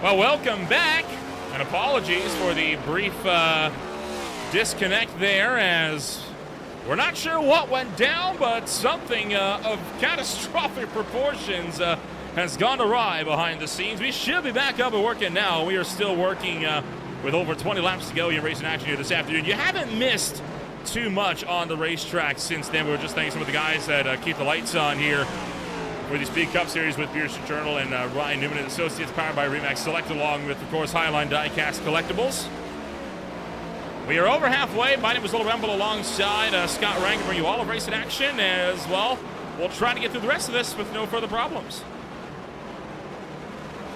Well, welcome back, and apologies for the brief disconnect there, as we're not sure what went down, but something of catastrophic proportions has gone awry behind the scenes. We should be back up and working now. We are still working with over 20 laps to go in racing action here this afternoon. You haven't missed too much on the racetrack since then. We were just thanking some of the guys that keep the lights on here for the Speed Cup Series with Beer Street Journal and Ryan Newman and Associates, powered by Remax Select, along with, of course, Highline Diecast Collectibles. We are over halfway. My name is Will Remble alongside Scott Rank, bring you all of racing action as well. We'll try to get through the rest of this with no further problems.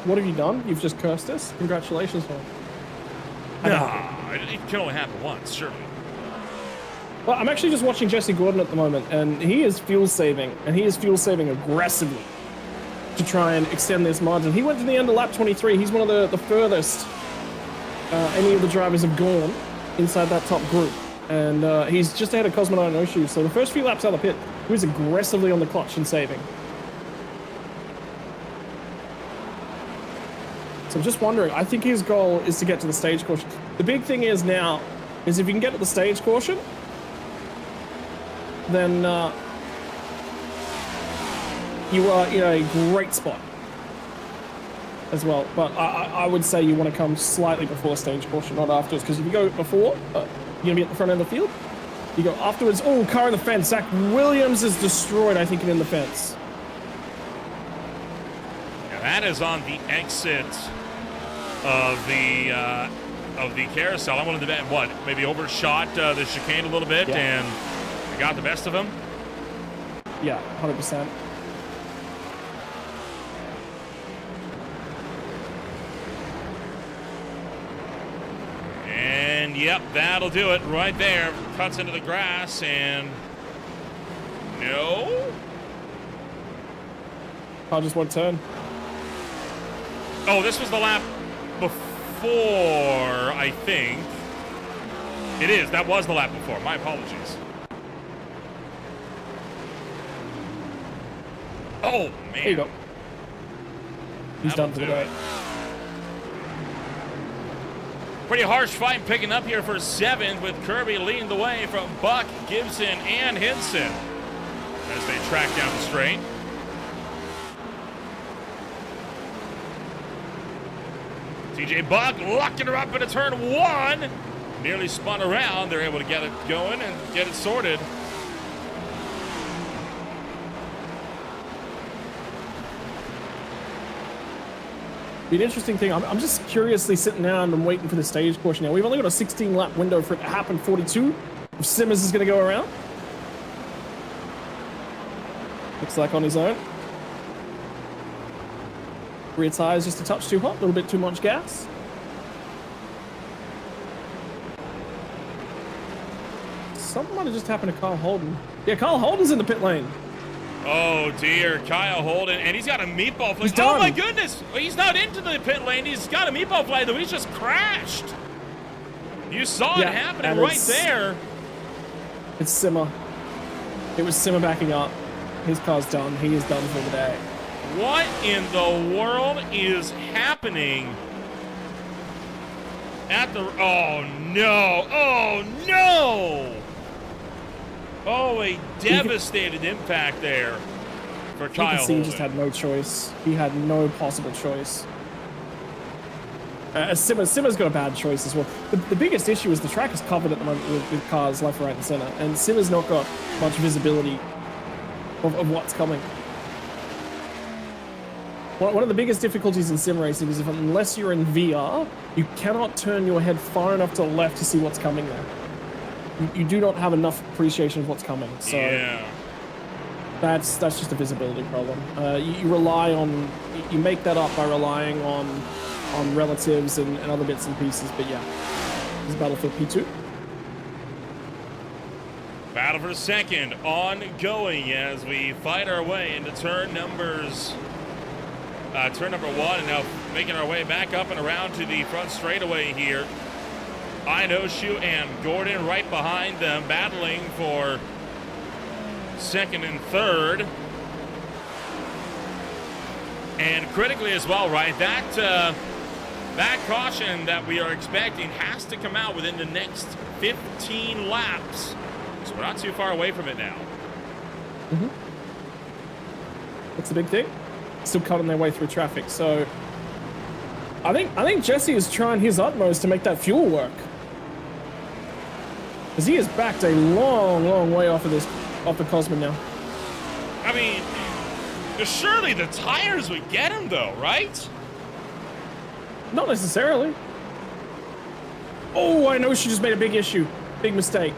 What have you done? You've just cursed us? Congratulations, man. No, it can only happen once, surely. Well, I'm actually just watching Jesse Gordon at the moment, and he is fuel saving, and he is fuel saving aggressively to try and extend this margin. He went to the end of lap 23. He's one of the furthest any of the drivers have gone inside that top group, and he's just ahead of Cosmonaut and Oshu. So the first few laps out of the pit, he was aggressively on the clutch and saving. So I'm just wondering, I think his goal is to get to the stage caution. The big thing is now, is if you can get to the stage caution, then you are in a great spot as well. But I would say you want to come slightly before stage caution, not afterwards, because if you go before, you're going to be at the front end of the field. You go afterwards, oh, car in the fence. Zach Williams is destroyed, I think, in the fence. Now that is on the exit of the carousel. I wanted to bet, what, maybe overshot the chicane a little bit, and got the best of him? Yeah, 100%. And yep, that'll do it right there. Cuts into the grass, and no. I'll just one turn. Oh, this was the lap before, I think. It is. That was the lap before. My apologies. Oh, man. There you go. He's done for the day. Pretty harsh fight picking up here for 7th, with Kirby leading the way from Buck, Gibson, and Hinson as they track down the straight. TJ Buck locking her up into turn 1. Nearly spun around. They're able to get it going and get it sorted. The interesting thing, I'm just curiously sitting down and waiting for the stage caution now. We've only got a 16-lap window for it to happen, 42. If Simmers is going to go around. Looks like on his own. Rear tires just a touch too hot, a little bit too much gas. Something might have just happened to Kyle Holden. Yeah, Kyle Holden's in the pit lane. Oh dear, Kyle Holden, and he's got a meatball flag. Oh my goodness, he's not into the pit lane. He's got a meatball flag, though. He's just crashed. You saw it happening right there. It's Simmer. It was Simmer backing up. His car's done. He is done for the day. What in the world is happening at the... Oh no, oh no! Oh, a devastated impact there for Kyle Holden. He just had no choice. He had no possible choice. Simmer's got a bad choice as well. The biggest issue is the track is covered at the moment with cars left, right, and center, and Simmer's not got much visibility of what's coming. One of the biggest difficulties in sim racing is unless you're in VR, you cannot turn your head far enough to the left to see what's coming there. You do not have enough appreciation of what's coming, so that's just a visibility problem. You rely on, you make that up by relying on relatives and other bits and pieces, but yeah, this is Battlefield P2. Battle for second ongoing as we fight our way into turn number 1, and now making our way back up and around to the front straightaway here. Inoshu and Gordon right behind them, battling for second and third. And critically as well, right? That that caution that we are expecting has to come out within the next 15 laps. So we're not too far away from it now. That's the big thing. Still cutting their way through traffic. So I think Jesse is trying his utmost to make that fuel work. Because he is backed a long way off the Cosman now. I mean, surely the tires would get him though, right? Not necessarily. Oh, I know she just made a big mistake.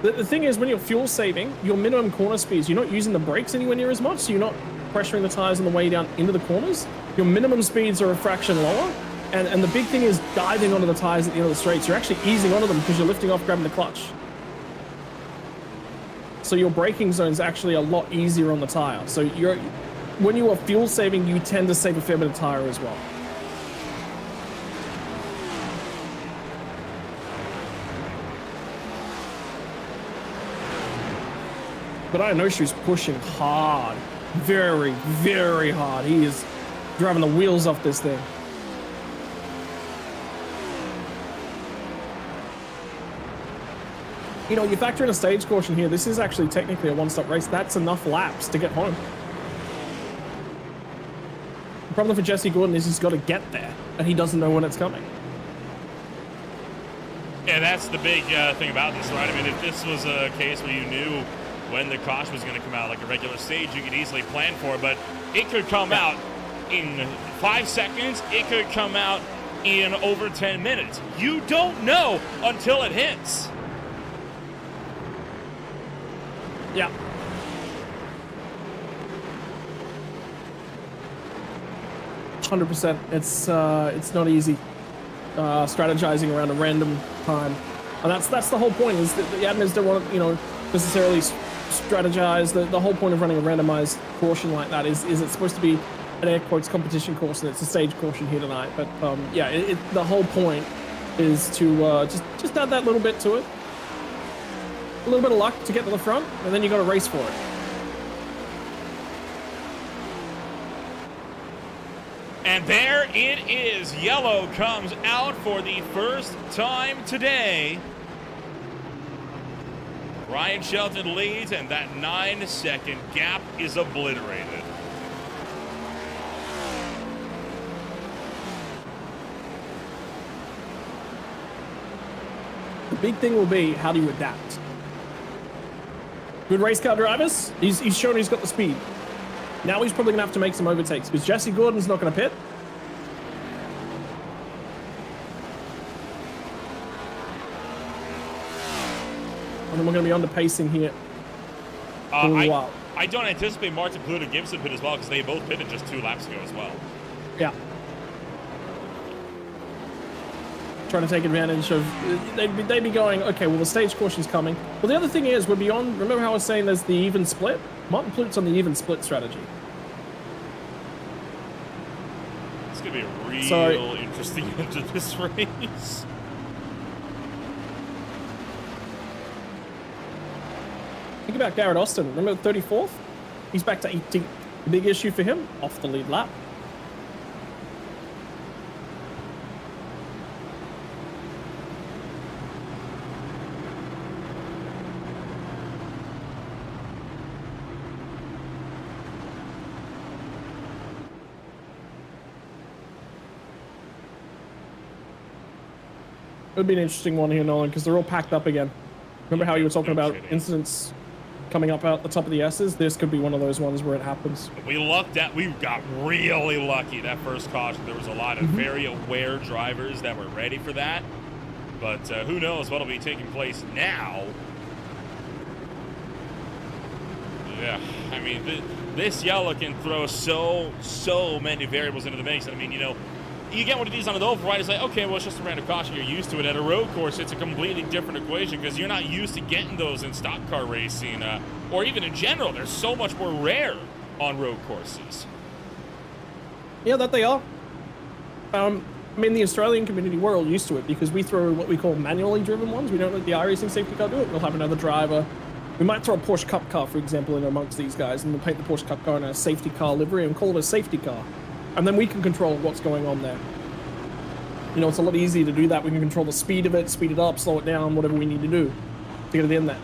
The thing is, when you're fuel saving, your minimum corner speeds, you're not using the brakes anywhere near as much, so you're not pressuring the tires on the way down into the corners. Your minimum speeds are a fraction lower, and the big thing is diving onto the tires at the end of the straights. You're actually easing onto them because you're lifting off, grabbing the clutch. So your braking zone is actually a lot easier on the tire. So when you are fuel saving, you tend to save a fair bit of tire as well. But I know she's pushing hard, very hard. He is driving the wheels off this thing. You know, you factor in a stage caution here. This is actually technically a one-stop race. That's enough laps to get home. The problem for Jesse Gordon is he's got to get there, and he doesn't know when it's coming. Yeah, that's the big thing about this, right? I mean, if this was a case where you knew when the caution was going to come out like a regular stage, you could easily plan for it, but it could come out in 5 seconds. It could come out in over 10 minutes. You don't know until it hits. Yeah. %. It's not easy strategizing around a random time, and that's the whole point. Is that the admins don't want to, necessarily strategize. The whole point of running a randomized caution like that is it's supposed to be an air quotes competition course, and it's a stage caution here tonight. But yeah, the whole point is to just add that little bit to it. A little bit of luck to get to the front, and then you got to race for it. And there it is. Yellow comes out for the first time today. Ryan Shelton leads, and that 9-second gap is obliterated. The big thing will be, how do you adapt? Good race car drivers. He's shown he's got the speed. Now he's probably going to have to make some overtakes because Jesse Gordon's not going to pit. And then we're going to be under pacing here for a while. I don't anticipate Martin Pluto Gibson pit as well because they both pitted just 2 laps ago as well. Yeah. Trying to take advantage of, they'd be going, okay, well, the stage caution's coming. Well, the other thing is, we're beyond, remember how I was saying there's the even split? Martin Plute's on the even split strategy. It's going to be a real interesting end to this race. Think about Garrett Austin. Remember 34th? He's back to 18th. The big issue for him, off the lead lap. It would be an interesting one here, Nolan, because they're all packed up again. Remember how you were talking about incidents coming up out the top of the S's? This could be one of those ones where it happens. We got really lucky that first caution. There was a lot of very aware drivers that were ready for that. But who knows what'll be taking place now. Yeah, I mean, this yellow can throw so many variables into the mix. I mean, you get one of these on an oval, right? It's like, okay, well, it's just a random caution. You're used to it. At a road course, it's a completely different equation because you're not used to getting those in stock car racing or even in general. They're so much more rare on road courses. Yeah, that they are. I mean, the Australian community, we're all used to it because we throw what we call manually driven ones. We don't let the iRacing safety car do it. We'll have another driver. We might throw a Porsche Cup car, for example, in amongst these guys, and we'll paint the Porsche Cup car in a safety car livery and call it a safety car. And then we can control what's going on there. You know, it's a lot easier to do that. We can control the speed of it, speed it up, slow it down, whatever we need to do to get it in there.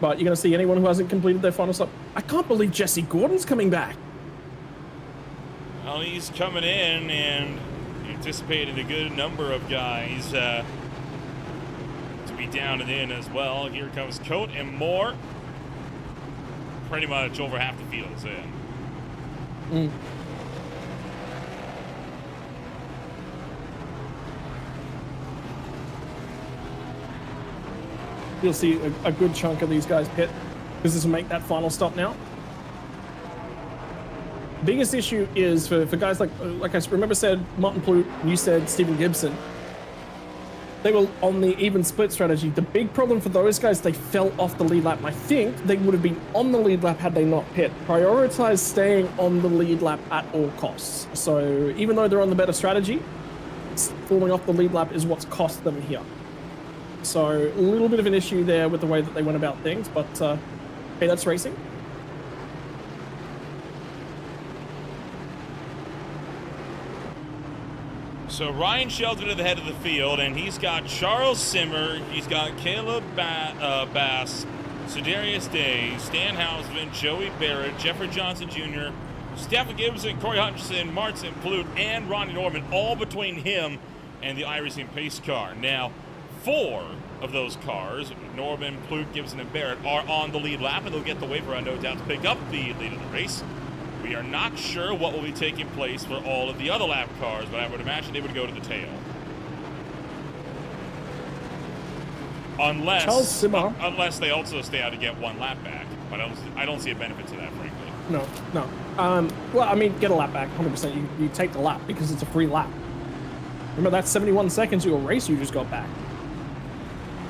But you're going to see anyone who hasn't completed their final stop. I can't believe Jesse Gordon's coming back. Well, he's coming in and anticipated a good number of guys to be down and in as well. Here comes Coat and more. Pretty much over half the field is in. You'll see a good chunk of these guys pit because this will make that final stop now. Biggest issue is for guys like I remember said Martin Plute, you said Stephen Gibson. They were on the even split strategy. The big problem for those guys, they fell off the lead lap. I think they would have been on the lead lap had they not pit. Prioritize staying on the lead lap at all costs. So even though they're on the better strategy, falling off the lead lap is what's cost them here. So a little bit of an issue there with the way that they went about things, but hey, that's racing. So Ryan Shelton at the head of the field, and he's got Charles Simmer, he's got Caleb Bass, Sedarius Day, Stan Hausman, Joey Barrett, Jeffrey Johnson Jr., Stephen Gibson, Corey Hutchinson, Martin Plute, and Ronnie Norman, all between him and the iRacing pace car. Now, 4 of those cars, Norman, Plute, Gibson, and Barrett, are on the lead lap, and they'll get the waiver run, no doubt, to pick up the lead of the race. We are not sure what will be taking place for all of the other lap cars, but I would imagine they would go to the tail. Unless they also stay out to get 1 lap back. But I don't see a benefit to that, frankly. No. Well, I mean, get a lap back, 100%. You take the lap because it's a free lap. Remember, that's 71 seconds of your race you just got back.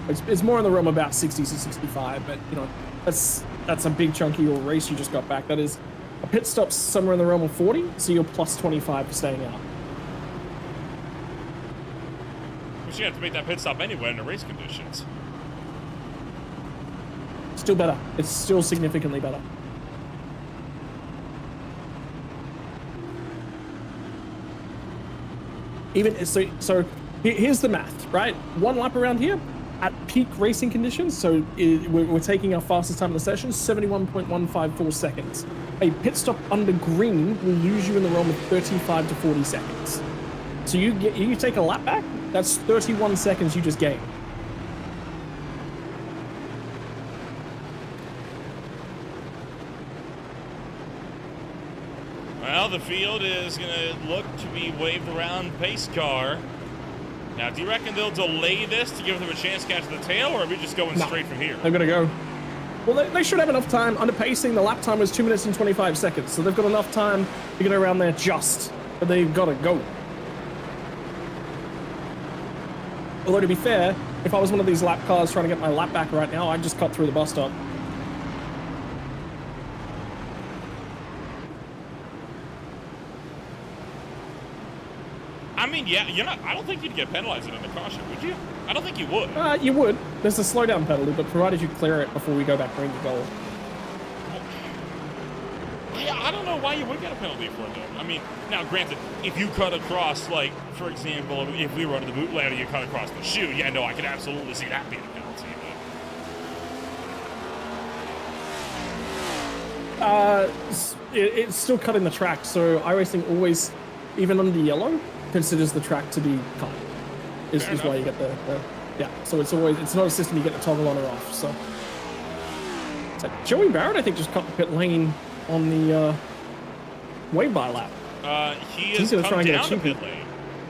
It's more in the realm about 60 to 65, but, you know, that's a big chunk of your race you just got back. That is... A pit stop's somewhere in the realm of 40, so you're plus 25 for staying out. But you have to make that pit stop anyway under race conditions. Still better. It's still significantly better. Even so here's the math, right? 1 lap around here at peak racing conditions. So we're taking our fastest time of the session, 71.154 seconds. A pit stop under green will lose you in the realm of 35 to 40 seconds. So you take a lap back, that's 31 seconds you just gained. Well, the field is going to look to be waved around pace car. Now, do you reckon they'll delay this to give them a chance to catch the tail, or are we just going straight from here? They're going to go. Well, they should have enough time. Under pacing, the lap time was 2 minutes and 25 seconds, so they've got enough time to get around there but they've got to go. Although, to be fair, if I was one of these lap cars trying to get my lap back right now, I'd just cut through the bus stop. I mean, yeah, I don't think you'd get penalized in the caution, would you? I don't think you would. You would. There's a slowdown penalty, but provided you clear it before we go back green to goal. Yeah, I don't know why you would get a penalty for it, though. I mean, now, granted, if you cut across, like, for example, if we were under the boot ladder, you cut across the shoe, yeah, no, I could absolutely see that being a penalty. But... it's still cutting the track, so iRacing always, even under yellow, considers the track to be cut. Is why you get the yeah. So it's not a system you get to toggle on or off. So Joey Barrett, I think, just cut the pit lane on the wave bar lap. He is come down the pit lane,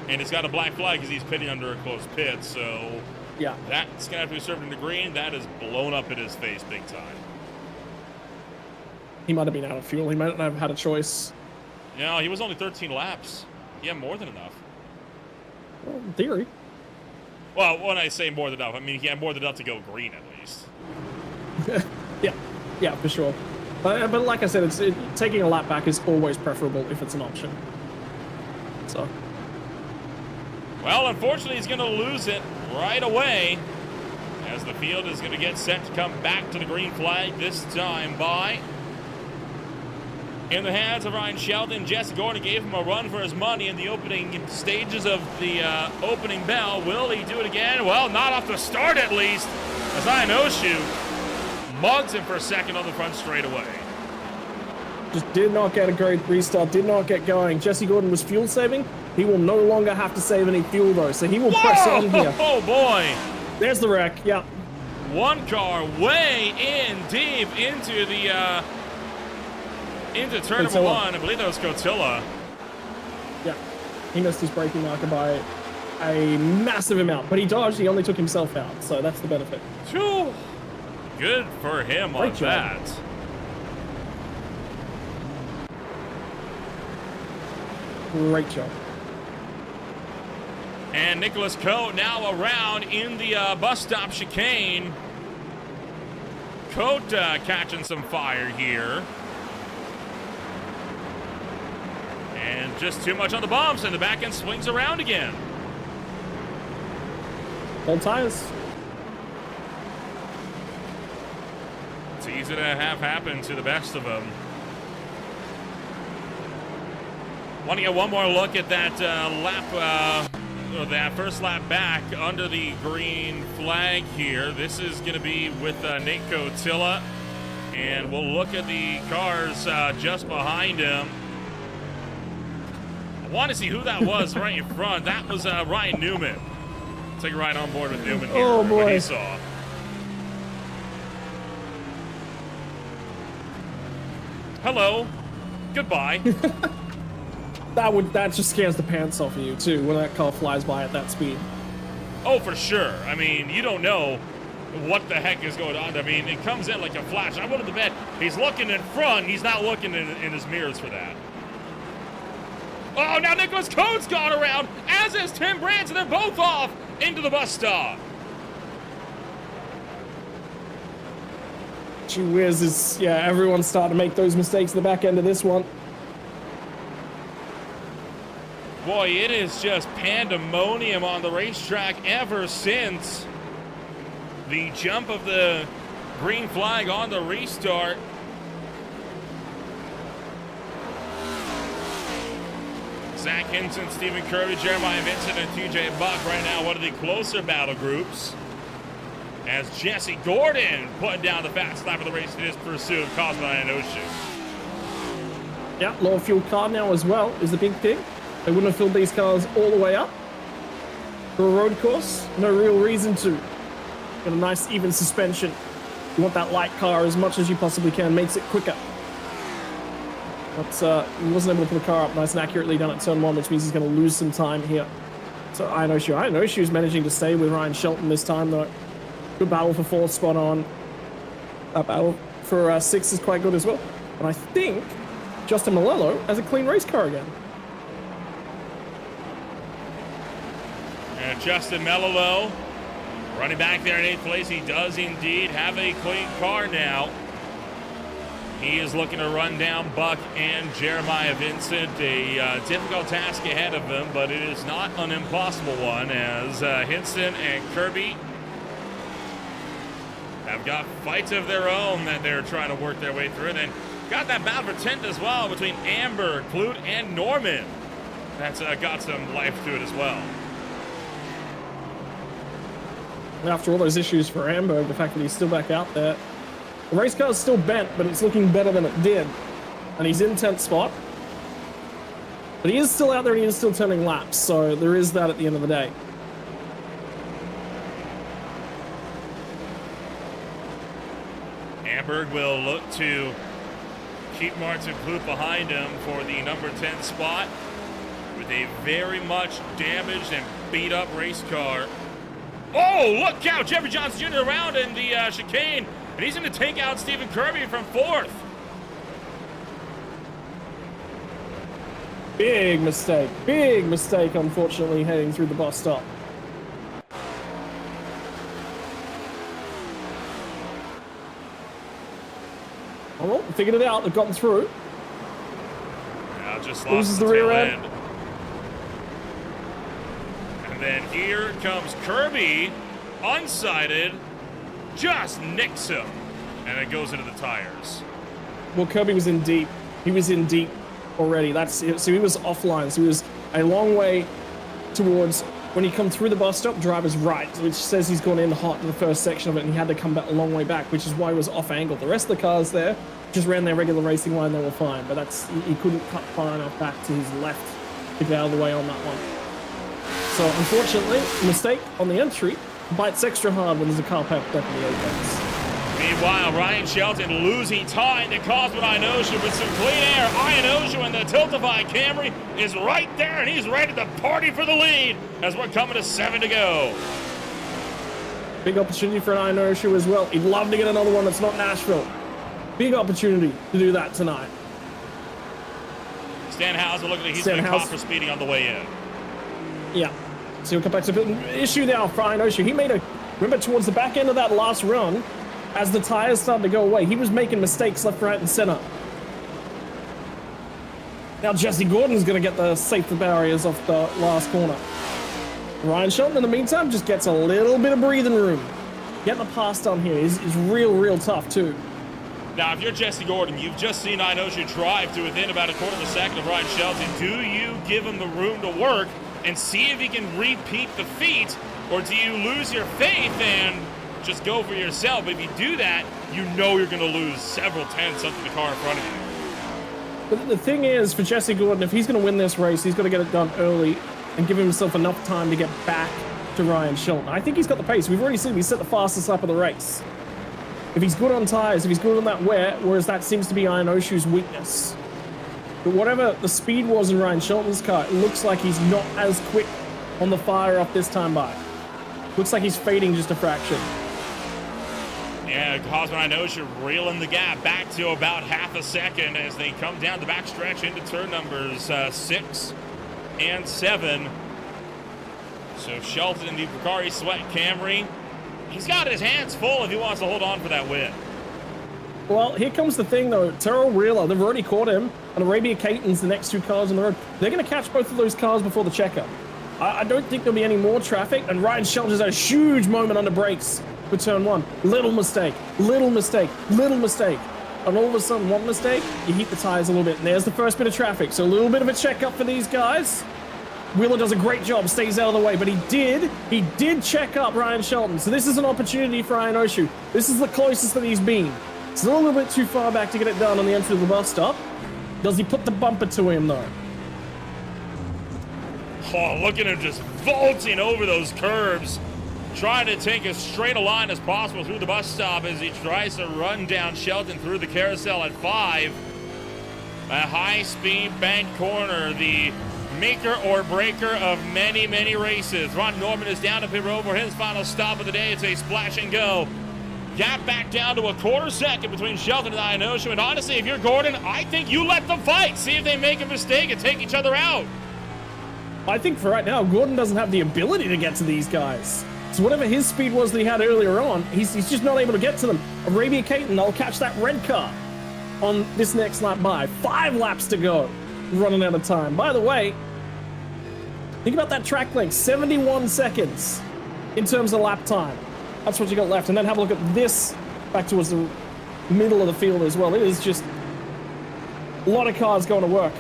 and it's got a black flag because he's pitting under a closed pit. So yeah, that's gonna have to be served into green. That is blown up in his face big time. He might have been out of fuel. He might not have had a choice. No, he was only 13 laps. He had more than enough. Well, in theory. Well, when I say more than enough, I mean he had more than enough to go green at least. yeah, for sure. But like I said, taking a lap back is always preferable if it's an option. So. Well, unfortunately, he's going to lose it right away as the field is going to get set to come back to the green flag, this time by in the hands of Ryan Shelton. Jesse Gordon gave him a run for his money in the opening stages of the opening bell. Will he do it again? Well, not off the start at least, as Ionoshu mugs him for a second on the front straightaway. Just did not get a great restart, did not get going. Jesse Gordon was fuel saving. He will no longer have to save any fuel though, so he will press on here. Oh boy. There's the wreck, yeah. One car way in deep into the into turn number one. I believe that was Cotilla. Yeah, he missed his braking marker by a massive amount, but he dodged. He only took himself out, so that's the benefit. Phew. Good for him Great on job. that. Great job. And Nicholas Cote now around in the bus stop chicane. Cote catching some fire here. And just too much on the bumps, and the back end swings around again. All tires. It's easy to have happen to the best of them. Want to get one more look at that that first lap back under the green flag here. This is going to be with Nate Cotilla, and we'll look at the cars just behind him. I want to see who that was right in front. That was Ryan Newman. Take a ride on board with Newman here. Oh, boy. What he saw. Hello. Goodbye. That just scares the pants off of you too when that car flies by at that speed. Oh, for sure. I mean, you don't know what the heck is going on. I mean, it comes in like a flash. I wanted to bet he's looking in front. He's not looking in his mirrors for that. Oh, now Nicholas Coates gone around, as is Tim Branson. They're both off into the bus stop. Gee whiz, everyone's starting to make those mistakes at the back end of this one. Boy, it is just pandemonium on the racetrack ever since the jump of the green flag on the restart. Zach Hinton, Stephen Kirby, Jeremiah Vincent, and TJ Buck right now one of the closer battle groups. As Jesse Gordon putting down the fast lap of the race in his pursuit caused by an ocean. Yeah, low fuel car now as well is the big thing. They wouldn't have filled these cars all the way up. For a road course, no real reason to. Got a nice even suspension. You want that light car as much as you possibly can, makes it quicker. But he wasn't able to put the car up nice and accurately down at turn one, which means he's going to lose some time here. So Ionoshu is managing to stay with Ryan Shelton this time, though. Good battle for fourth, spot on. That battle for sixth is quite good as well. And I think Justin Malello has a clean race car again. And Justin Mello running back there in 8th place. He does indeed have a clean car now. He is looking to run down Buck and Jeremiah Vincent. A difficult task ahead of him, but it is not an impossible one, as Hinson and Kirby have got fights of their own that they're trying to work their way through. And then got that battle for 10th as well between Amber, Clute, and Norman. That's got some life to it as well. After all those issues for Amber, the fact that he's still back out there, the race car's still bent, but it's looking better than it did. And he's in 10th spot. But he is still out there and he is still turning laps, so there is that at the end of the day. Amberg will look to keep Martin Clute behind him for the number 10 spot with a very much damaged and beat up race car. Oh, look out! Jeffrey Johnson Jr. around in the chicane, and he's going to take out Stephen Kirby from 4th. Big mistake, unfortunately, heading through the bus stop. Oh, well, figured it out. They've gotten through. Now just Loses lost the the rear tail end. end. And then here comes Kirby, unsighted, just nicks him, and it goes into the tires. Well, Kirby was in deep. He was in deep already. So he was offline. So he was a long way towards, when you come through the bus stop, driver's right, which says he's gone in hot in the first section of it, and he had to come back a long way back, which is why he was off angle. The rest of the cars there just ran their regular racing line, they were fine, but he couldn't cut far enough back to his left to get out of the way on that one. So unfortunately, mistake on the entry bites extra hard when there's a car packed up in the apex. Meanwhile, Ryan Shelton losing time to Cosmo Ionoshu with some clean air. Ionoshu and the Tiltify Camry is right there, and he's ready to party for the lead as we're coming to 7 to go. Big opportunity for an Ionoshu as well. He'd love to get another one that's not Nashville. Big opportunity to do that tonight. Stan Hauser looking like he's been caught for speeding on the way in. Yeah. So he'll come back to the issue now for Ionoshu. He made remember towards the back end of that last run, as the tires started to go away, he was making mistakes left, right, and center. Now Jesse Gordon's going to get the safety barriers off the last corner. Ryan Shelton, in the meantime, just gets a little bit of breathing room. Getting the pass done here is real tough, too. Now, if you're Jesse Gordon, you've just seen Ionoshu drive to within about a quarter of a second of Ryan Shelton. Do you give him the room to work and see if he can repeat the feat, or do you lose your faith and just go for yourself? But if you do that, you know you're going to lose several tenths up to the car in front of you. But the thing is, for Jesse Gordon, if he's going to win this race, he's got to get it done early and give himself enough time to get back to Ryan Shelton. I think he's got the pace. We've already seen he set the fastest lap of the race. If he's good on tires, if he's good on that wear, whereas that seems to be Ionoshu's weakness. But whatever the speed was in Ryan Shelton's car, it looks like he's not as quick on the fire off this time by. Looks like he's fading just a fraction. Yeah, Cosmo Ionoshu reeling the gap back to about half a second as they come down the backstretch into turn numbers 6 and 7. So Shelton in the Precari Sweat Camry, he's got his hands full if he wants to hold on for that win. Well, here comes the thing, though. Terrell Wheeler, they've already caught him, and Arabia Caton's the next two cars on the road. They're going to catch both of those cars before the checkup. I don't think there'll be any more traffic, and Ryan Shelton has a huge moment under brakes for turn 1. Little mistake, little mistake, little mistake. And all of a sudden, one mistake, you heat the tires a little bit, and there's the first bit of traffic. So a little bit of a checkup for these guys. Wheeler does a great job, stays out of the way, but he did check up Ryan Shelton. So this is an opportunity for Ionoshu. This is the closest that he's been. It's a little bit too far back to get it done on the entry of the bus stop. Does he put the bumper to him, though? Oh, look at him just vaulting over those curbs, trying to take as straight a line as possible through the bus stop as he tries to run down Shelton through the carousel at 5. A high-speed bank corner, the maker or breaker of many, many races. Ron Norman is down to pit road for his final stop of the day. It's a splash and go. Gap back down to a quarter second between Shelton and Ionoshu. And honestly, if you're Gordon, I think you let them fight. See if they make a mistake and take each other out. I think for right now, Gordon doesn't have the ability to get to these guys. So whatever his speed was that he had earlier on, he's just not able to get to them. Arabia Caton, they'll catch that red car on this next lap by. 5 laps to go, running out of time. By the way, think about that track length, 71 seconds in terms of lap time. That's what you got left. And then have a look at this back towards the middle of the field as well. It is just a lot of cars going to work.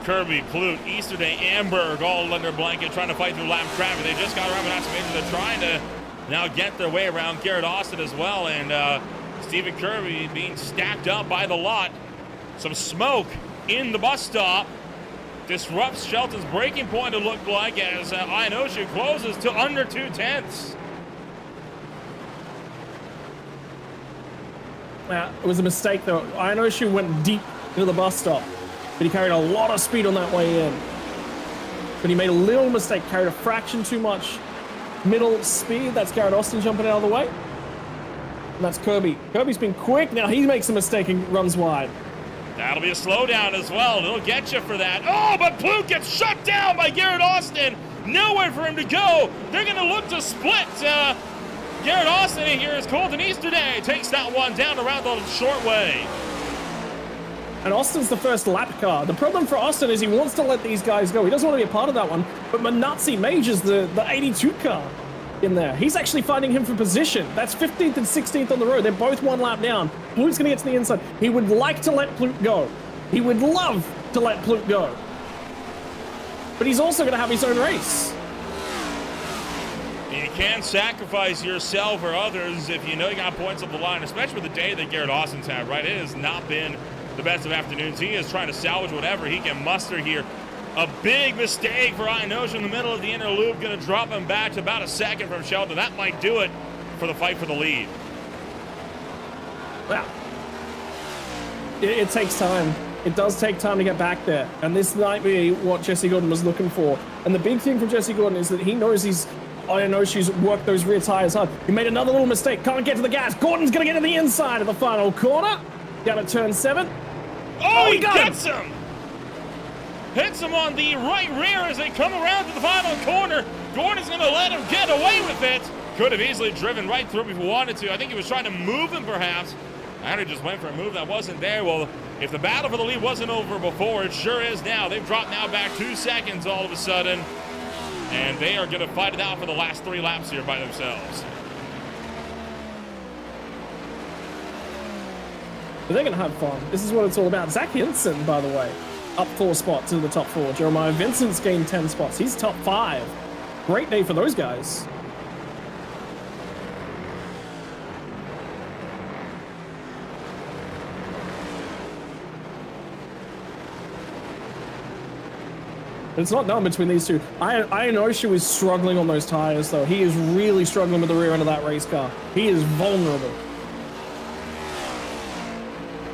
Kirby, Clute, Easterday, Amberg, all under blanket, trying to fight through lap traffic. They just got around, but not so major. They're trying to now get their way around Garrett Austin as well, and Stephen Kirby being stacked up by the lot. Some smoke in the bus stop disrupts Shelton's braking point, it looked like, as Ionoshu closes to under 2 tenths. It was a mistake, though. Ionoshu went deep into the bus stop, but he carried a lot of speed on that way in. But he made a little mistake, carried a fraction too much middle speed. That's Garrett Austin jumping out of the way. And that's Kirby. Kirby's been quick. Now he makes a mistake and runs wide. That'll be a slowdown as well. They'll get you for that. Oh, but Clute gets shut down by Garrett Austin. Nowhere for him to go. They're going to look to split. Garrett Austin in here as Colton Easterday takes that one down around the short way. And Austin's the first lap car. The problem for Austin is he wants to let these guys go. He doesn't want to be a part of that one. But Manazzi Major's the 82 car. in there. He's actually fighting him for position. That's 15th and 16th on the road. They're both 1 lap down. Plute's going to get to the inside. He would like to let Plute go. He would love to let Plute go. But he's also going to have his own race. You can sacrifice yourself or others if you know you got points on the line, especially with the day that Garrett Austin's had, right? It has not been the best of afternoons. He is trying to salvage whatever he can muster here. A big mistake for Ionosha in the middle of the inner loop, going to drop him back to about a second from Shelton. That might do it for the fight for the lead. Wow. It takes time. It does take time to get back there. And this might be what Jesse Gordon was looking for. And the big thing for Jesse Gordon is that he knows Ionoshi's worked those rear tires hard. He made another little mistake. Can't get to the gas. Gordon's going to get to the inside of the final corner. Down at turn 7. Oh, he gets him! Hits him on the right rear as they come around to the final corner. Gordon's going to let him get away with it. Could have easily driven right through if he wanted to. I think he was trying to move him, perhaps. Henry just went for a move that wasn't there. Well, if the battle for the lead wasn't over before, it sure is now. They've dropped now back 2 seconds all of a sudden. And they are going to fight it out for the last 3 laps here by themselves. But they're going to have fun. This is what it's all about. Zach Hinson, by the way, up 4 spots into the top 4. Jeremiah Vincent's gained 10 spots. He's top 5. Great day for those guys. But it's not done between these two. Ionosha is struggling on those tires, though. He is really struggling with the rear end of that race car. He is vulnerable.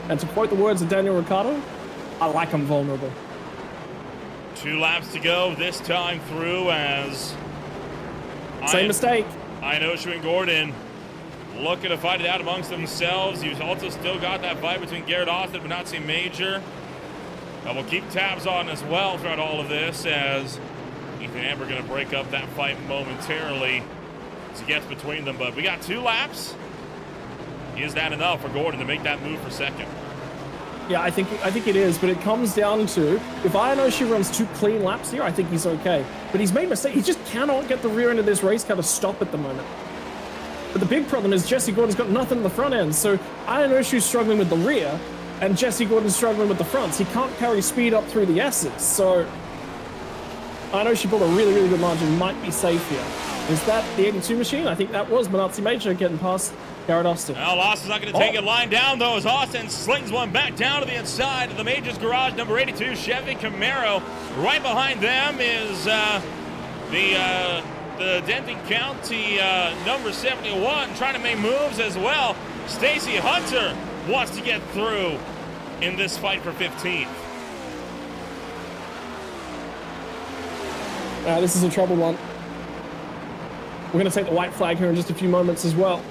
And to quote the words of Daniel Ricciardo, I like him vulnerable. 2 laps to go this time through as... Same mistake. Ionosha and Gordon looking to fight it out amongst themselves. You've also still got that fight between Garrett Austin and Benazzi Major. We'll keep tabs on as well throughout all of this as Ethan Amber going to break up that fight momentarily as he gets between them. But we got 2 laps. Is that enough for Gordon to make that move for second? Yeah, I think it is, but it comes down to if Ionosha runs 2 clean laps here, I think he's okay. But he's made mistakes. He just cannot get the rear end of this race car to stop at the moment. But the big problem is Jesse Gordon's got nothing in the front end, so Ionosha's struggling with the rear, and Jesse Gordon's struggling with the fronts. He can't carry speed up through the S's, so Ionosha built a really, really good margin. Might be safe here. Is that the 82 machine? I think that was Benazzi Major getting past Garrett Austin. Well, Austin's not going to take it lying down, though, as Austin slings one back down to the inside of the Major's garage, number 82, Chevy Camaro. Right behind them is the Denton County number 71, trying to make moves as well. Stacy Hunter wants to get through in this fight for 15th. This is a trouble one. We're going to take the white flag here in just a few moments as well.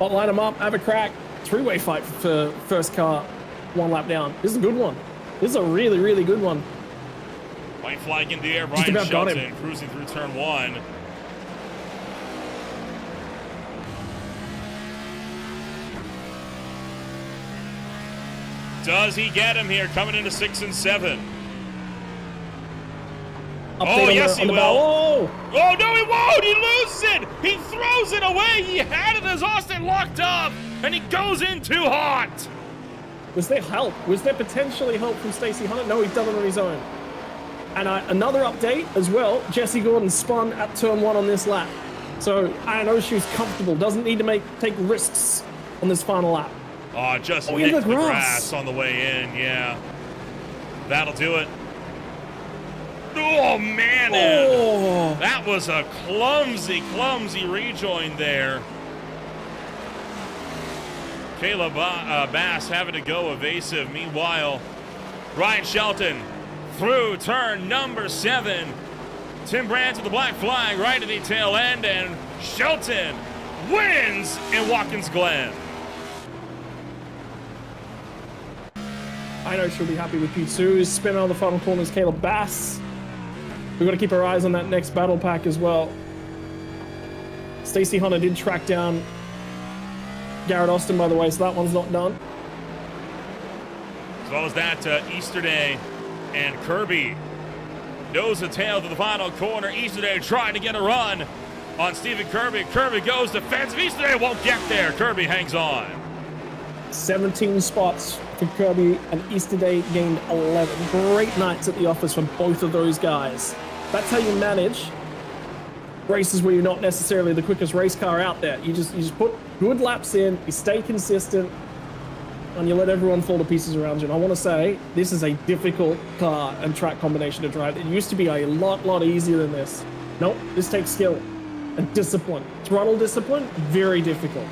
I'll line them up, have a crack. 3-way fight for first car, 1 lap down. This is a good one. This is a really, really good one. White flag in the air, Brian Shelton cruising through turn 1. Does he get him here coming into 6 and 7? Oh, yes, he will. Oh, no, he won't. He loses it. He throws it away. He had it as Austin locked up, and he goes in too hot. Was there help? Was there potentially help from Stacy Hunter? No, he's done it on his own. And another update as well. Jesse Gordon spun at turn 1 on this lap. So Ionosha's comfortable. Doesn't need to take risks on this final lap. Oh, just hit the grass on the way in, yeah. That'll do it. Oh, man. Oh. That was a clumsy, clumsy rejoin there. Caleb Bass having to go evasive. Meanwhile, Ryan Shelton through turn number 7. Tim Brandt to the black flag right at the tail end, and Shelton wins in Watkins Glen. I know she'll be happy with P2. He's spinning on the final corners, Caleb Bass. We've got to keep our eyes on that next battle pack as well. Stacy Hunter did track down Garrett Austin, by the way, so that one's not done. As well as that, Easterday and Kirby nose to tail to the final corner. Easterday trying to get a run on Stephen Kirby. Kirby goes defensive. Easterday won't get there. Kirby hangs on. 17 spots for Kirby, and Easterday gained 11. Great nights at the office for both of those guys. That's how you manage races where you're not necessarily the quickest race car out there. You just put good laps in, you stay consistent, and you let everyone fall to pieces around you. And I want to say, this is a difficult car and track combination to drive. It used to be a lot easier than this. Nope, this takes skill and discipline. Throttle discipline, very difficult.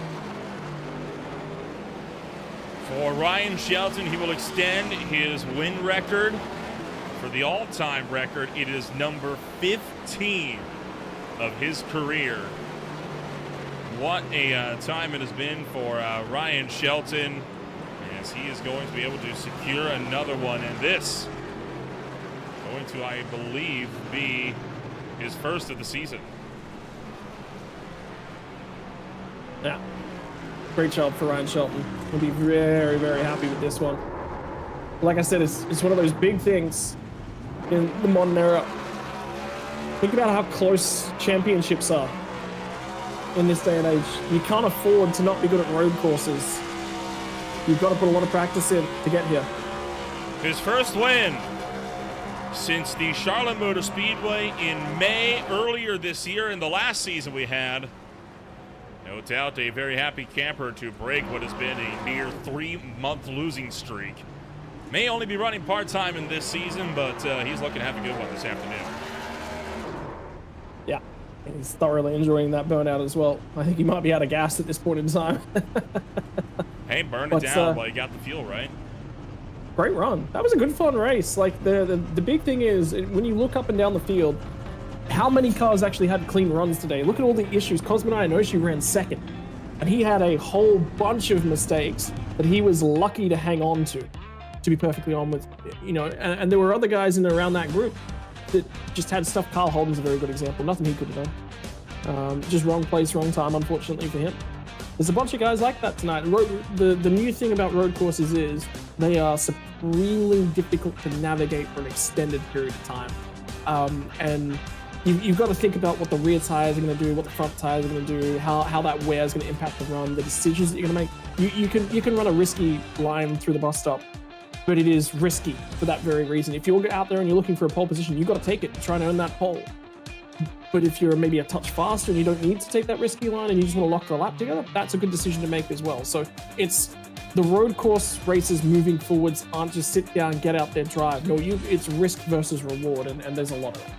For Ryan Shelton, he will extend his win record for the all-time record. It is number 15 of his career. What a time it has been for Ryan Shelton, as he is going to be able to secure another one. And this going to, I believe, be his first of the season. Yeah. Great job for Ryan Shelton. We'll be very happy with this one. Like I said, it's one of those big things in the modern era. Think about how close championships are in this day and age. You can't afford to not be good at road courses. You've got to put a lot of practice in to get here. His first win since the Charlotte Motor Speedway in May earlier this year. In the last season we had, no doubt, a very happy camper to break what has been a near 3-month losing streak. May only be running part-time in this season, but he's looking to have a good one this afternoon. Yeah, he's thoroughly enjoying that burnout as well. I think he might be out of gas at this point in time. Hey, burn it down while you got the fuel, right? Great run. That was a good fun race. Like the big thing is, when you look up and down the field, how many cars actually had clean runs today? Look at all the issues. Cosmonite Inoshi ran second, and he had a whole bunch of mistakes that he was lucky to hang on to be perfectly on with, you know, and there were other guys in and around that group that just had stuff. Carl Holden's a very good example. Nothing he could have done. Just wrong place, wrong time, unfortunately for him. There's a bunch of guys like that tonight. The new thing about road courses is they are supremely difficult to navigate for an extended period of time. And you've got to think about what the rear tires are going to do, what the front tires are going to do, how that wear is going to impact the run, the decisions that you're going to make. You can run a risky line through the bus stop, but it is risky for that very reason. If you're out there and you're looking for a pole position, you've got to take it to try and earn that pole. But if you're maybe a touch faster and you don't need to take that risky line and you just want to lock the lap together, that's a good decision to make as well. So it's the road course races moving forwards aren't just sit down, get out there, drive. No, it's risk versus reward, and there's a lot of it.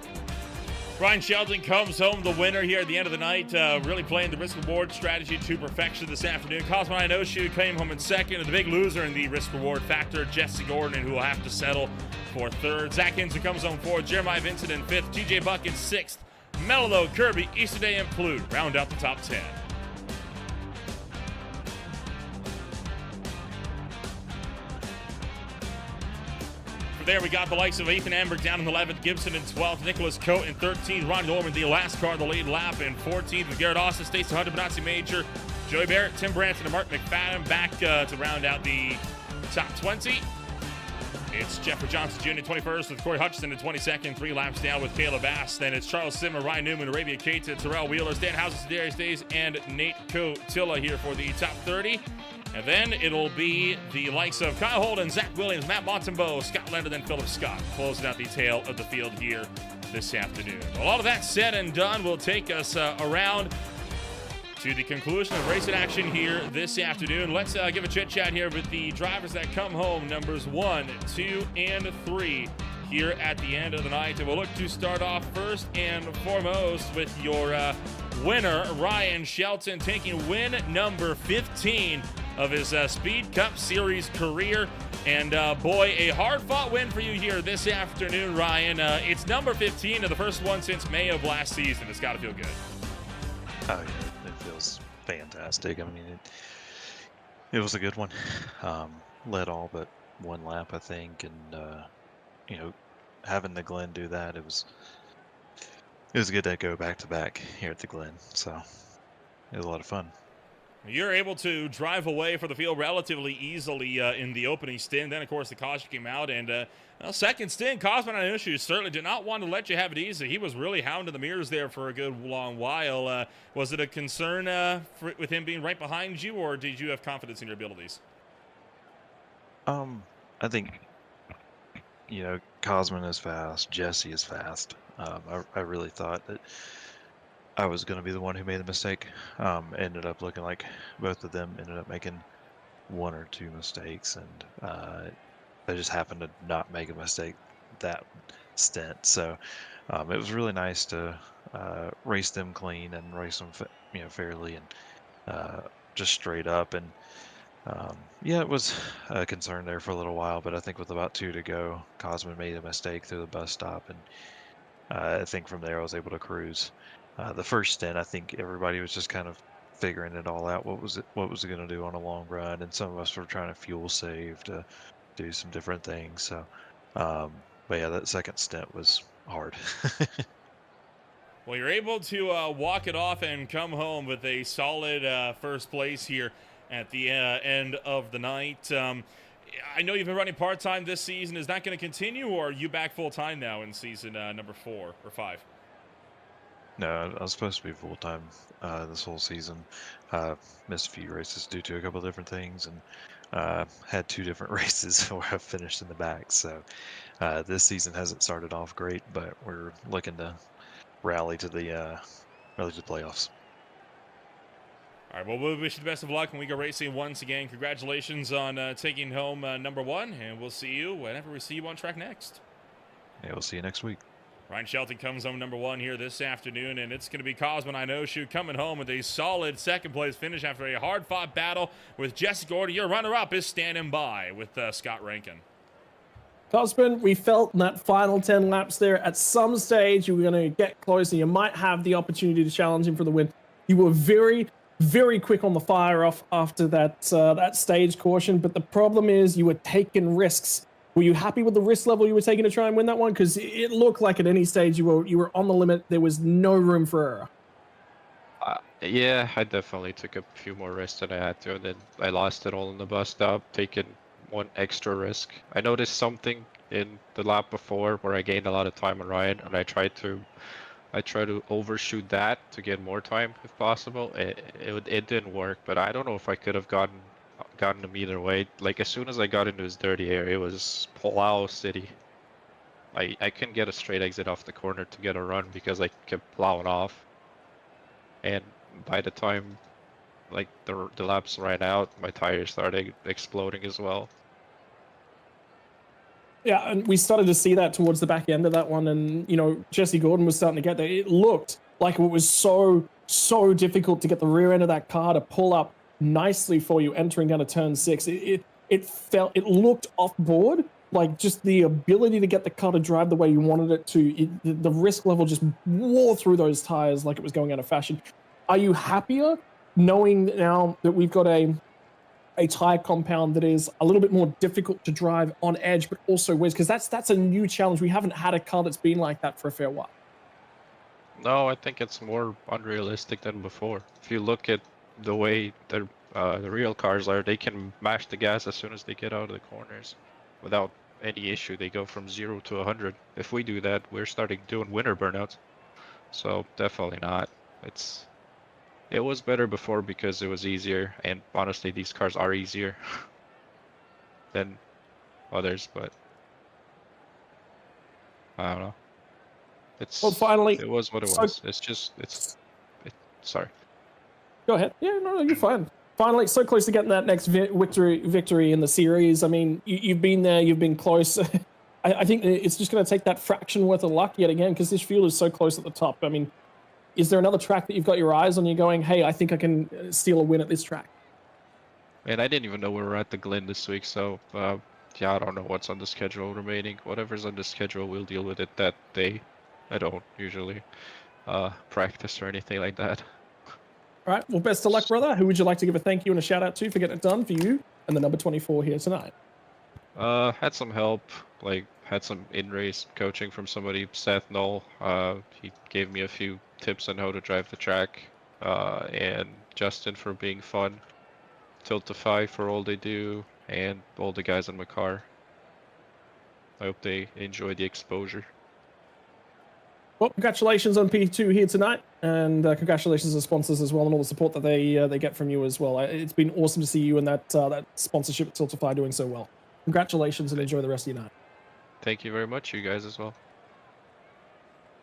Ryan Shelton comes home the winner here at the end of the night, really playing the risk-reward strategy to perfection this afternoon. Cosmo Inoshu came home in second, and the big loser in the risk-reward factor, Jesse Gordon, who will have to settle for third. Zach Hinson comes home fourth, Jeremiah Vincent in fifth, TJ Buck in sixth, Mello, Kirby, Easterday, and Plude round out the top 10. There we got the likes of Ethan Amberg down in 11th, Gibson in 12th, Nicholas Cote in 13th, Ronnie Norman, the last car in the lead lap in 14th, with Garrett Austin, Stacey Hunter, Benazzi Major, Joey Barrett, Tim Branson, and Mark McFadden back to round out the top 20. It's Jeffrey Johnson Jr. 21st with Corey Hutchinson in 22nd, 3 laps down with Caleb Bass. Then it's Charles Simmer, Ryan Newman, Arabia Keita, Terrell Wheeler, Stan Houses, Darius Days, and Nate Cotilla here for the top 30. And then it'll be the likes of Kyle Holden, Zach Williams, Matt Montembeau, Scott Leonard, and Philip Scott closing out the tail of the field here this afternoon. Well, all of that said and done will take us around to the conclusion of racing action here this afternoon. Let's give a chit-chat here with the drivers that come home, numbers 1, 2, and 3 here at the end of the night. And we'll look to start off first and foremost with your winner, Ryan Shelton, taking win number 15 of his Speed Cup Series career. And boy, a hard-fought win for you here this afternoon, Ryan. It's number 15 of the first one since May of last season. It's got to feel good. Oh, yeah, it feels fantastic. I mean, it was a good one. Led all but one lap, I think, and you know, having the Glen do that, it was good to go back to back here at the Glen. So it was a lot of fun. You're able to drive away for the field relatively easily in the opening stint. Then, of course, the caution came out. And second stint, Cosman on issues certainly did not want to let you have it easy. He was really hounding the mirrors there for a good long while. Was it a concern with him being right behind you, or did you have confidence in your abilities? I think, Cosman is fast. Jesse is fast. I really thought that I was going to be the one who made the mistake. Ended up looking like both of them ended up making one or two mistakes, and I just happened to not make a mistake that stint. So it was really nice to race them clean and race them, fairly and just straight up. And yeah, it was a concern there for a little while, but I think with about 2 to go, Cosman made a mistake through the bus stop, and I think from there I was able to cruise. The first stint, I think everybody was just kind of figuring it all out. What was it going to do on a long run? And some of us were trying to fuel save to do some different things. So, but yeah, that second stint was hard. Well, you're able to walk it off and come home with a solid first place here at the end of the night. I know you've been running part-time this season. Is that going to continue, or are you back full-time now in season number 4 or 5? No, I was supposed to be full-time this whole season. Missed a few races due to a couple of different things, and had 2 different races where I finished in the back. So this season hasn't started off great, but we're looking to rally to the playoffs. All right, well, we wish you the best of luck when we go racing once again. Congratulations on taking home number 1, and we'll see you whenever we see you on track next. Yeah, we'll see you next week. Ryan Shelton comes home number 1 here this afternoon, and it's going to be Cosman Inoshu coming home with a solid second-place finish after a hard-fought battle with Jesse Gordon. Your runner-up is standing by with Scott Rankin. Cosman, we felt in that final 10 laps there, at some stage you were going to get close and you might have the opportunity to challenge him for the win. You were very, very quick on the fire off after that stage caution, but the problem is you were taking risks. Were you happy with the risk level you were taking to try and win that one? Because it looked like at any stage you were on the limit. There was no room for error. Yeah, I definitely took a few more risks than I had to, and then I lost it all in the bus stop, taking one extra risk. I noticed something in the lap before where I gained a lot of time on Ryan, and I tried to overshoot that to get more time if possible. It didn't work, but I don't know if I could have gotten him either way. Like, as soon as I got into his dirty area, it was plow city. I couldn't get a straight exit off the corner to get a run because I kept plowing off. And by the time like the laps ran out, my tires started exploding as well. Yeah, and we started to see that towards the back end of that one, and Jesse Gordon was starting to get there. It looked like it was so difficult to get the rear end of that car to pull up nicely for you entering down to turn 6. It looked off board, like just the ability to get the car to drive the way you wanted it to. The risk level just wore through those tires like it was going out of fashion. Are you happier knowing now that we've got a tire compound that is a little bit more difficult to drive on edge, but also whiz? Because that's a new challenge. We haven't had a car that's been like that for a fair while. No, I think it's more unrealistic than before. If you look at the way the real cars are, they can mash the gas as soon as they get out of the corners without any issue. They go from 0 to 100. If we do that, we're starting doing winter burnouts. So definitely not. It was better before because it was easier, and honestly, these cars are easier than others, but I don't know. Finally, it was what it was. Sorry. Go ahead. Yeah, no, you're fine. Finally, so close to getting that next victory in the series. I mean, you've been there, you've been close. I think it's just going to take that fraction worth of luck yet again, because this field is so close at the top. I mean, is there another track that you've got your eyes on? You're going, hey, I think I can steal a win at this track. And I didn't even know we were at the Glen this week, so yeah, I don't know what's on the schedule remaining. Whatever's on the schedule, we'll deal with it that day. I don't usually practice or anything like that. All right, well, best of luck, brother. Who would you like to give a thank you and a shout out to for getting it done for you and the number 24 here tonight? Had some help, had some in-race coaching from somebody, Seth Knoll. He gave me a few tips on how to drive the track, and Justin for being fun, Tiltify for all they do, and all the guys in my car. I hope they enjoy the exposure. Well, congratulations on P2 here tonight, and congratulations to the sponsors as well, and all the support that they get from you as well. It's been awesome to see you and that sponsorship at Tiltify doing so well. Congratulations, and enjoy the rest of your night. Thank you very much, you guys as well.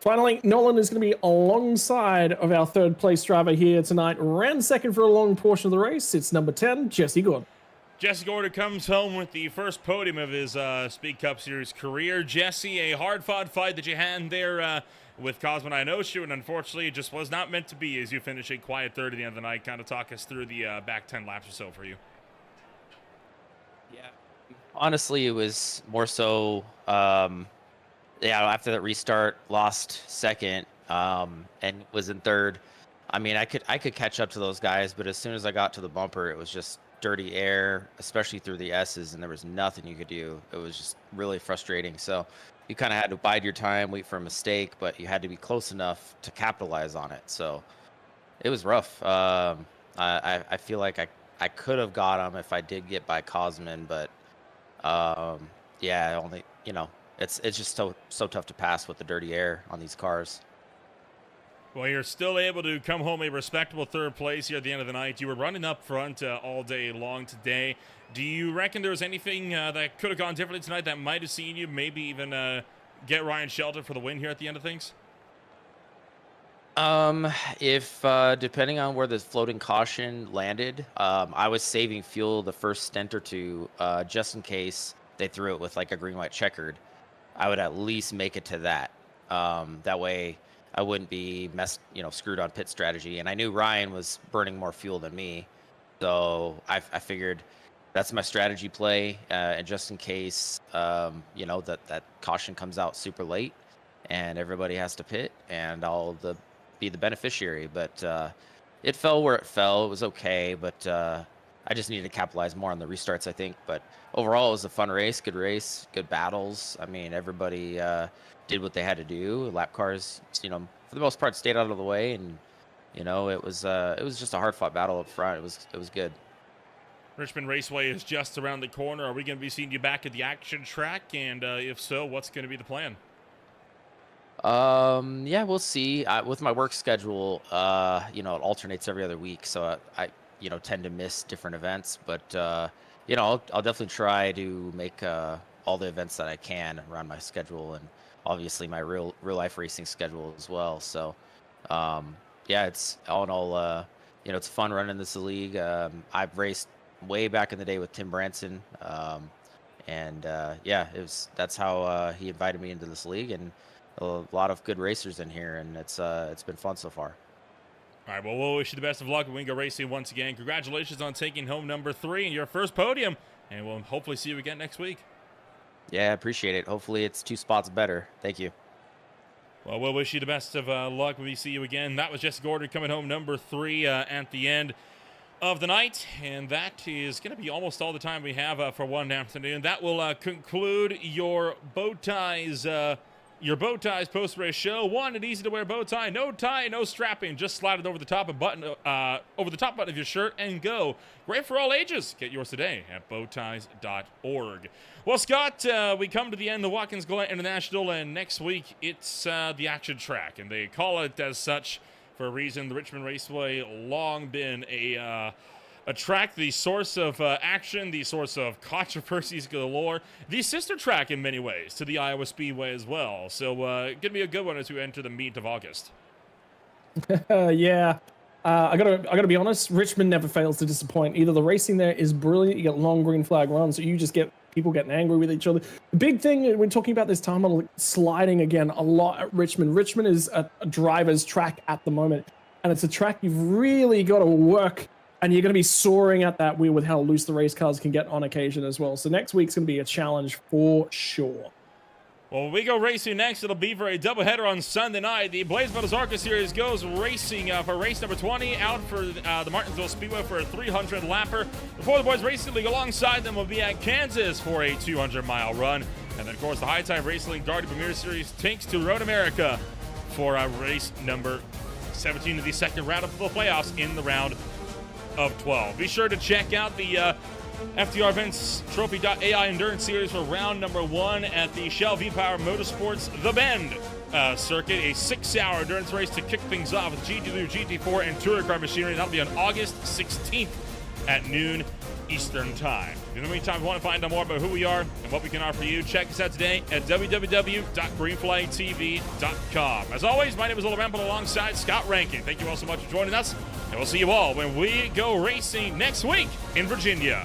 Finally, Nolan is going to be alongside of our third place driver here tonight. Ran second for a long portion of the race. It's number 10, Jesse Gordon. Jesse Gordon comes home with the first podium of his Speed Cup Series career. Jesse, a hard-fought fight that you had there with Cosmo Inoshu, and unfortunately it just was not meant to be as you finish a quiet third at the end of the night. Kind of talk us through the back 10 laps or so for you. Yeah, honestly, it was more so, after that restart, lost second, and was in third. I mean, I could catch up to those guys, but as soon as I got to the bumper, it was just dirty air, especially through the S's, and there was nothing you could do. It was just really frustrating. So you kind of had to bide your time, wait for a mistake, but you had to be close enough to capitalize on it. So it was rough. I feel like I could have got him if I did get by Cosman, but only, it's just so tough to pass with the dirty air on these cars. Well, you're still able to come home a respectable third place here at the end of the night. You were running up front all day long today. Do you reckon there was anything that could have gone differently tonight that might have seen you maybe even get Ryan Shelton for the win here at the end of things? If depending on where the floating caution landed, I was saving fuel the first stint or two just in case they threw it with like a green-white checkered. I would at least make it to that. That way I wouldn't be screwed on pit strategy. And I knew Ryan was burning more fuel than me, so I figured that's my strategy play. And just in case, that caution comes out super late, and everybody has to pit, and I'll be the beneficiary. But it fell where it fell. It was okay, but I just needed to capitalize more on the restarts, I think. But overall, it was a fun race, good battles. I mean, everybody did what they had to do. Lap cars, for the most part, stayed out of the way, and it was just a hard-fought battle up front. It was good. Richmond Raceway is just around the corner. Are we going to be seeing you back at the action track? And if so, what's going to be the plan? Yeah, we'll see. With my work schedule, it alternates every other week, so I tend to miss different events. But I'll definitely try to make all the events that I can around my schedule, and obviously my real life racing schedule as well. So it's all in all, it's fun running this league. I've raced way back in the day with Tim Branson, that's how he invited me into this league, and a lot of good racers in here, and it's been fun so far. All right, well, we'll wish you the best of luck at Wingo Racing once again. Congratulations on taking home number 3 and your first podium, and we'll hopefully see you again next week. Yeah, I appreciate it. Hopefully it's 2 spots better. Thank you. Well, we'll wish you the best of luck when we see you again. That was Jesse Gordon coming home number 3 at the end of the night, and that is going to be almost all the time we have for one afternoon. That will conclude your bow ties post-race show. One, an easy-to-wear bow tie, no strapping, just slide it over the top button of your shirt and go. Great for all ages. Get yours today at bowties.org. Well, Scott, we come to the end of Watkins Glen International, and next week it's the action track, and they call it as such for a reason. The Richmond Raceway long been a track, the source of action, the source of controversies galore, the sister track in many ways to the Iowa Speedway as well. So gonna be a good one as we enter the meat of August. Yeah, I gotta be honest. Richmond never fails to disappoint. Either the racing there is brilliant, you get long green flag runs, or you just get people getting angry with each other. The big thing when talking about this time model sliding again a lot at Richmond. Richmond is a driver's track at the moment, and it's a track you've really got to work. And you're going to be soaring at that wheel with how loose the race cars can get on occasion as well. So next week's going to be a challenge for sure. Well, when we go racing next, it'll be for a doubleheader on Sunday night. The Blaze Metals ARCA Series goes racing for race number 20 out for the Martinsville Speedway for a 300-lapper. The Florida Boys Racing League alongside them will be at Kansas for a 200-mile run. And then, of course, the High Time Racing League Guardian Premier Series takes to Road America for race number 17 of the second round of the playoffs in the round of 12. Be sure to check out the FDR Events Trophy.ai Endurance Series for round number 1 at the Shell V-Power Motorsports The Bend circuit, a 6-hour endurance race to kick things off with GT3, GT4, and touring car machinery. That'll be on August 16th at noon Eastern Time. In the meantime, if you want to find out more about who we are and what we can offer you, check us out today at www.greenflagtv.com. As always, my name is Little Ramble alongside Scott Rankin. Thank you all so much for joining us, and we'll see you all when we go racing next week in Virginia.